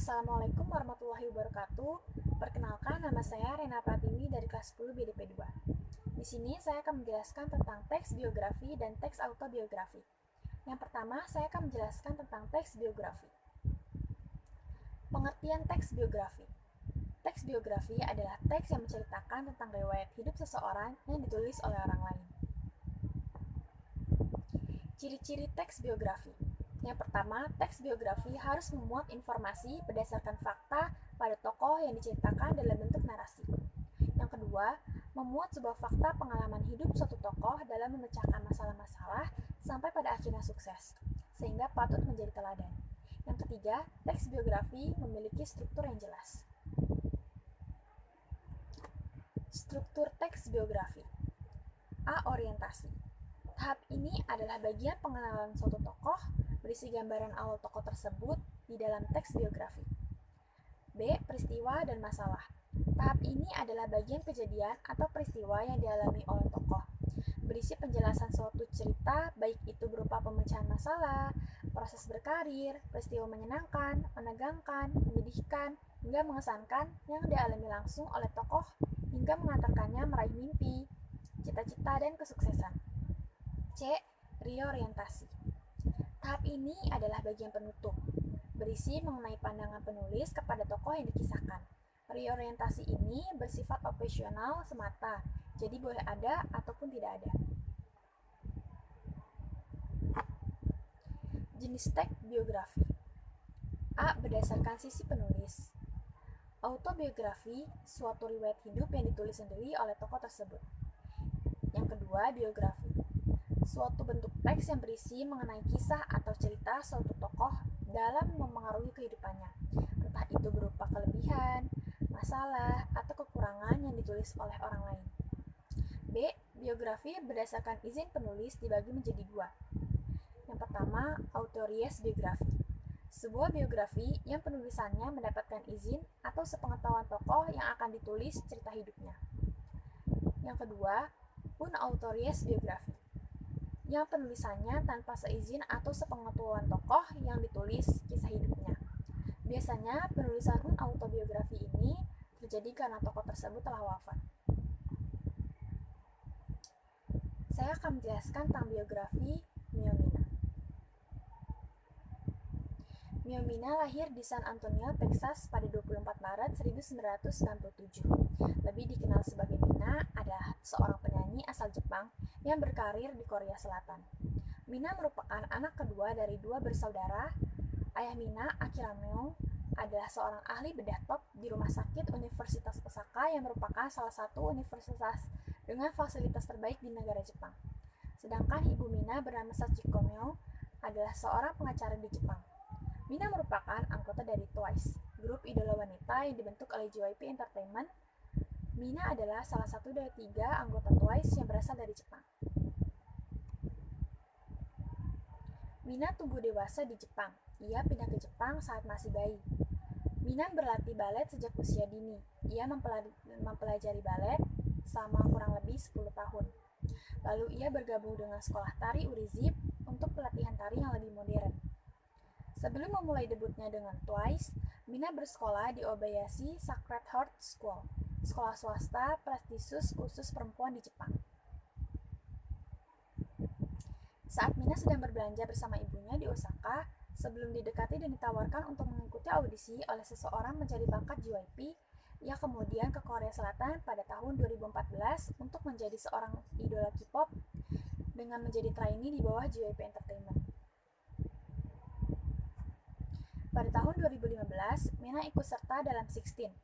Assalamualaikum warahmatullahi wabarakatuh. Perkenalkan, nama saya Rena Pratimi dari kelas 10 BDP 2. Di sini saya akan menjelaskan tentang teks biografi dan teks autobiografi. Yang pertama, saya akan menjelaskan tentang teks biografi. Pengertian teks biografi. Teks biografi adalah teks yang menceritakan tentang riwayat hidup seseorang yang ditulis oleh orang lain. Ciri-ciri teks biografi. Yang pertama, teks biografi harus memuat informasi berdasarkan fakta pada tokoh yang diceritakan dalam bentuk narasi. Yang kedua, memuat sebuah fakta pengalaman hidup suatu tokoh dalam memecahkan masalah-masalah sampai pada akhirnya sukses, sehingga patut menjadi teladan. Yang ketiga, teks biografi memiliki struktur yang jelas. Struktur teks biografi. A. Orientasi. Tahap ini adalah bagian pengenalan suatu tokoh, berisi gambaran awal tokoh tersebut di dalam teks biografi. B. Peristiwa dan masalah. Tahap ini adalah bagian kejadian atau peristiwa yang dialami oleh tokoh, berisi penjelasan suatu cerita, baik itu berupa pemecahan masalah, proses berkarir, peristiwa menyenangkan, menegangkan, menyedihkan, hingga mengesankan yang dialami langsung oleh tokoh hingga mengantarkannya meraih mimpi, cita-cita, dan kesuksesan. C. Reorientasi. Tahap ini adalah bagian penutup, berisi mengenai pandangan penulis kepada tokoh yang dikisahkan. Reorientasi ini bersifat opsional semata, jadi boleh ada ataupun tidak ada. Jenis teks biografi. A. Berdasarkan sisi penulis. Autobiografi, suatu riwayat hidup yang ditulis sendiri oleh tokoh tersebut. Yang kedua, biografi, suatu bentuk teks yang berisi mengenai kisah atau cerita suatu tokoh dalam memengaruhi kehidupannya, entah itu berupa kelebihan, masalah, atau kekurangan yang ditulis oleh orang lain. B. Biografi berdasarkan izin penulis dibagi menjadi dua. Yang pertama, authorious biografi, sebuah biografi yang penulisannya mendapatkan izin atau sepengetahuan tokoh yang akan ditulis cerita hidupnya. Yang kedua, unauthorious biografi, yang penulisannya tanpa seizin atau sepengetahuan tokoh yang ditulis kisah hidupnya. Biasanya penulisan autobiografi ini terjadi karena tokoh tersebut telah wafat. Saya akan menjelaskan tentang biografi Mio Mina. Mio Mina lahir di San Antonio, Texas pada 24 Maret 1997. Lebih dikenal sebagai Mina adalah seorang penyanyi asal Jepang yang berkarir di Korea Selatan. Mina merupakan anak kedua dari dua bersaudara. Ayah Mina, Akira Meong, adalah seorang ahli bedah top di Rumah Sakit Universitas Osaka yang merupakan salah satu universitas dengan fasilitas terbaik di negara Jepang. Sedangkan ibu Mina bernama Sachiko Meong adalah seorang pengacara di Jepang. Mina merupakan anggota dari Twice, grup idola wanita yang dibentuk oleh JYP Entertainment. Mina adalah salah satu dari 3 anggota Twice yang berasal dari Jepang. Mina tumbuh dewasa di Jepang. Ia pindah ke Jepang saat masih bayi. Mina berlatih balet sejak usia dini. Ia mempelajari balet selama kurang lebih 10 tahun. Lalu ia bergabung dengan sekolah tari Urizip untuk pelatihan tari yang lebih modern. Sebelum memulai debutnya dengan Twice, Mina bersekolah di Obayashi Sacred Heart School, sekolah swasta prestisius khusus perempuan di Jepang. Saat Mina sedang berbelanja bersama ibunya di Osaka, sebelum didekati dan ditawarkan untuk mengikuti audisi oleh seseorang mencari bakat JYP, ia kemudian ke Korea Selatan pada tahun 2014 untuk menjadi seorang idola K-pop dengan menjadi trainee di bawah JYP Entertainment. Pada tahun 2015, Mina ikut serta dalam 16,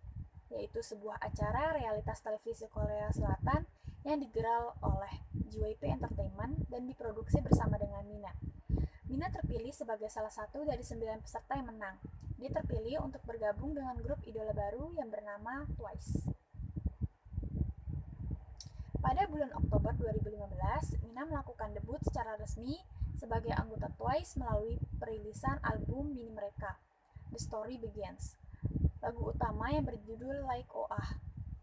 yaitu sebuah acara realitas televisi Korea Selatan yang digelar oleh JYP Entertainment dan diproduksi bersama dengan Mina. Mina terpilih sebagai salah satu dari 9 peserta yang menang. Dia terpilih untuk bergabung dengan grup idola baru yang bernama Twice. Pada bulan Oktober 2015, Mina melakukan debut secara resmi sebagai anggota Twice melalui perilisan album mini mereka, The Story Begins. Lagu utama yang berjudul Like Oh Ah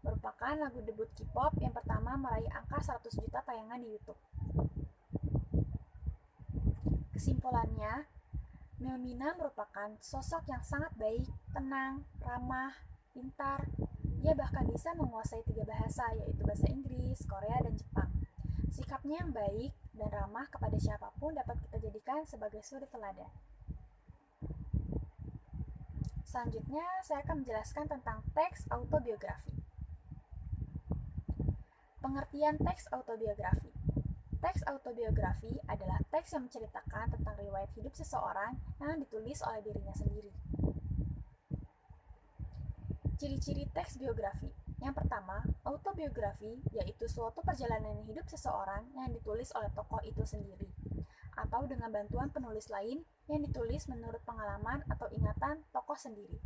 merupakan lagu debut K-pop yang pertama meraih angka 100 juta tayangan di YouTube. Kesimpulannya, Meumina merupakan sosok yang sangat baik, tenang, ramah, pintar. Ia bahkan bisa menguasai 3 bahasa, yaitu bahasa Inggris, Korea, dan Jepang. Sikapnya yang baik dan ramah kepada siapapun dapat kita jadikan sebagai suri teladan. Selanjutnya, saya akan menjelaskan tentang teks autobiografi. Pengertian teks autobiografi. Teks autobiografi adalah teks yang menceritakan tentang riwayat hidup seseorang yang ditulis oleh dirinya sendiri. Ciri-ciri teks biografi. Yang pertama, autobiografi yaitu suatu perjalanan hidup seseorang yang ditulis oleh tokoh itu sendiri atau dengan bantuan penulis lain yang ditulis menurut pengalaman atau ingatan tokoh sendiri.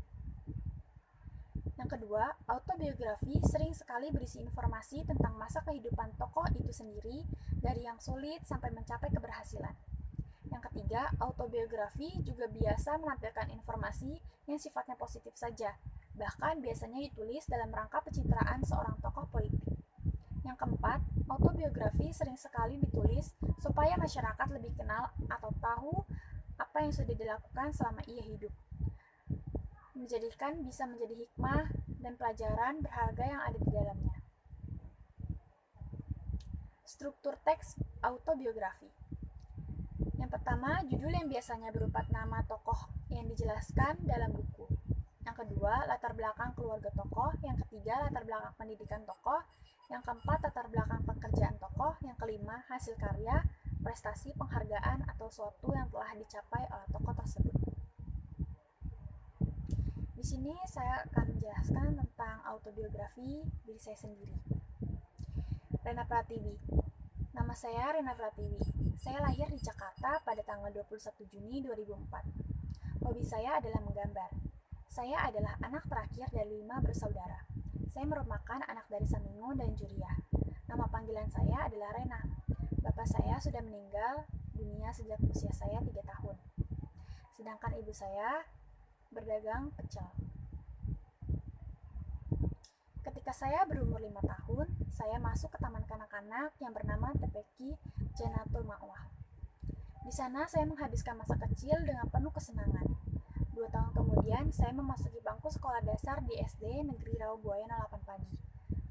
Yang kedua, autobiografi sering sekali berisi informasi tentang masa kehidupan tokoh itu sendiri dari yang sulit sampai mencapai keberhasilan. Yang ketiga, autobiografi juga biasa menampilkan informasi yang sifatnya positif saja, bahkan biasanya ditulis dalam rangka pencitraan seorang tokoh politik. Yang keempat, autobiografi sering sekali ditulis supaya masyarakat lebih kenal atau tahu apa yang sudah dilakukan selama ia hidup. Bisa menjadi hikmah dan pelajaran berharga yang ada di dalamnya. Struktur teks autobiografi. Yang pertama, judul yang biasanya berupa nama tokoh yang dijelaskan dalam buku. Yang kedua, latar belakang keluarga tokoh. Yang ketiga, latar belakang pendidikan tokoh. Yang keempat, latar belakang pekerjaan tokoh. Yang kelima, hasil karya, prestasi, penghargaan, atau suatu yang telah dicapai oleh tokoh tersebut. Di sini saya akan menjelaskan tentang autobiografi diri saya sendiri. Rena Pratiwi. Nama saya Rena Pratiwi. Saya lahir di Jakarta pada tanggal 21 Juni 2004. Hobi saya adalah menggambar. Saya adalah anak terakhir dari 5 bersaudara. Saya merupakan anak dari Samingo dan Juriah. Nama panggilan saya adalah Rena. Bapak saya sudah meninggal dunia sejak usia saya 3 tahun. Sedangkan ibu saya berdagang pecel. Ketika saya berumur 5 tahun, saya masuk ke taman kanak-kanak yang bernama TPQ Janatul Ma'wah. Di sana saya menghabiskan masa kecil dengan penuh kesenangan. 2 tahun kemudian, saya memasuki bangku sekolah dasar di SD Negeri Rawabuaya 08 pagi.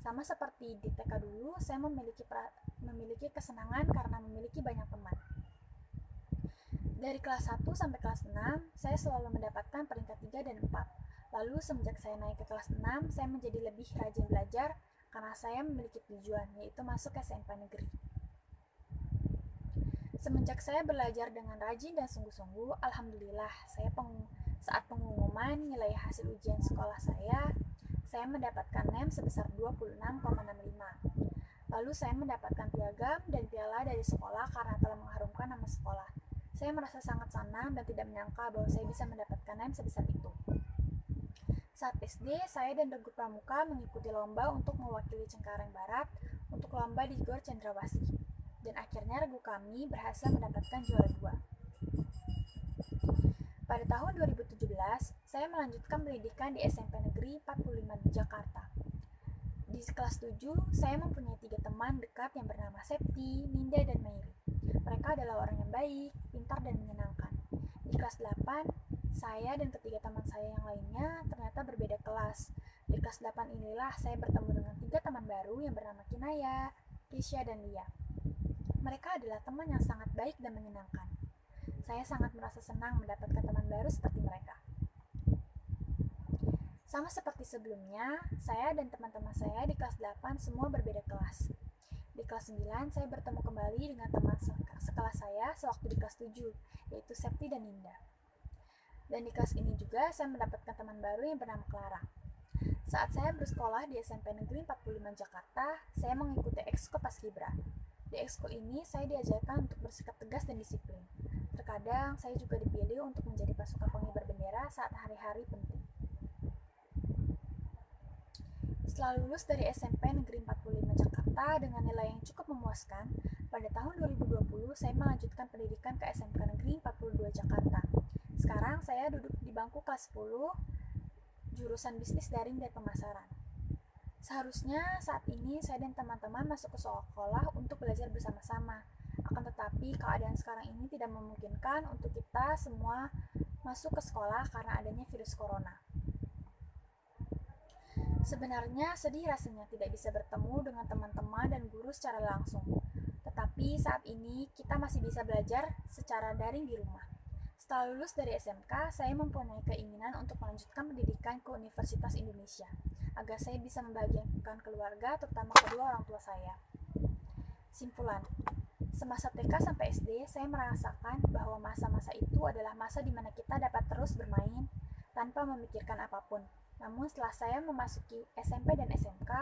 Sama seperti di TK dulu, saya memiliki kesenangan karena memiliki banyak teman. Dari kelas 1 sampai kelas 6, saya selalu mendapatkan peringkat 3 dan 4. Lalu semenjak saya naik ke kelas 6, saya menjadi lebih rajin belajar karena saya memiliki tujuan, yaitu masuk SMP negeri. Semenjak saya belajar dengan rajin dan sungguh-sungguh, alhamdulillah, saat pengumuman nilai hasil ujian sekolah saya mendapatkan NEM sebesar 26,65. Lalu saya mendapatkan piagam dan piala dari sekolah karena telah mengharumkan nama sekolah. Saya merasa sangat senang dan tidak menyangka bahwa saya bisa mendapatkan NEM sebesar itu. Saat SD, saya dan Regu Pramuka mengikuti lomba untuk mewakili Cengkareng Barat untuk lomba di Gor Cendrawasih. Dan akhirnya regu kami berhasil mendapatkan juara 2. Pada tahun 2017, saya melanjutkan pendidikan di SMP Negeri 45 di Jakarta. Di kelas 7, saya mempunyai 3 teman dekat yang bernama Septi, Ninda, dan Mairi. Mereka adalah orang yang baik, pintar, dan menyenangkan. Di kelas 8, saya dan ketiga teman saya yang lainnya ternyata berbeda kelas. Di kelas 8 inilah saya bertemu dengan 3 teman baru yang bernama Kinaya, Kisha, dan Lia. Mereka adalah teman yang sangat baik dan menyenangkan. Saya sangat merasa senang mendapatkan teman baru seperti mereka. Sama seperti sebelumnya, saya dan teman-teman saya di kelas 8 semua berbeda kelas. Di kelas 9, saya bertemu kembali dengan teman sekelas saya sewaktu di kelas 7, yaitu Septi dan Ninda. Dan di kelas ini juga saya mendapatkan teman baru yang bernama Clara. Saat saya bersekolah di SMP Negeri 45 Jakarta, saya mengikuti ekskul Paskibra. Di ekskul ini, saya diajarkan untuk bersikap tegas dan disiplin. Terkadang, saya juga dipilih untuk menjadi pasukan pengibar bendera saat hari-hari penting. Setelah lulus dari SMP Negeri 45 Jakarta dengan nilai yang cukup memuaskan, pada tahun 2020 saya melanjutkan pendidikan ke SMK Negeri 42 Jakarta. Sekarang saya duduk di bangku kelas 10, jurusan bisnis daring dan pemasaran. Seharusnya saat ini saya dan teman-teman masuk ke sekolah untuk belajar bersama-sama. Akan tetapi keadaan sekarang ini tidak memungkinkan untuk kita semua masuk ke sekolah karena adanya virus corona. Sebenarnya sedih rasanya tidak bisa bertemu dengan teman-teman dan guru secara langsung. Tetapi saat ini kita masih bisa belajar secara daring di rumah. Setelah lulus dari SMK, saya mempunyai keinginan untuk melanjutkan pendidikan ke Universitas Indonesia, agar saya bisa membahagiakan keluarga, terutama kedua orang tua saya. Simpulan, semasa TK sampai SD, saya merasakan bahwa masa-masa itu adalah masa di mana kita dapat terus bermain tanpa memikirkan apapun. Namun setelah saya memasuki SMP dan SMK,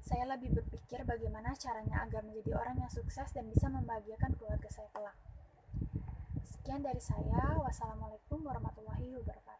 saya lebih berpikir bagaimana caranya agar menjadi orang yang sukses dan bisa membahagiakan keluarga saya kelak. Sekian dari saya. Wassalamualaikum warahmatullahi wabarakatuh.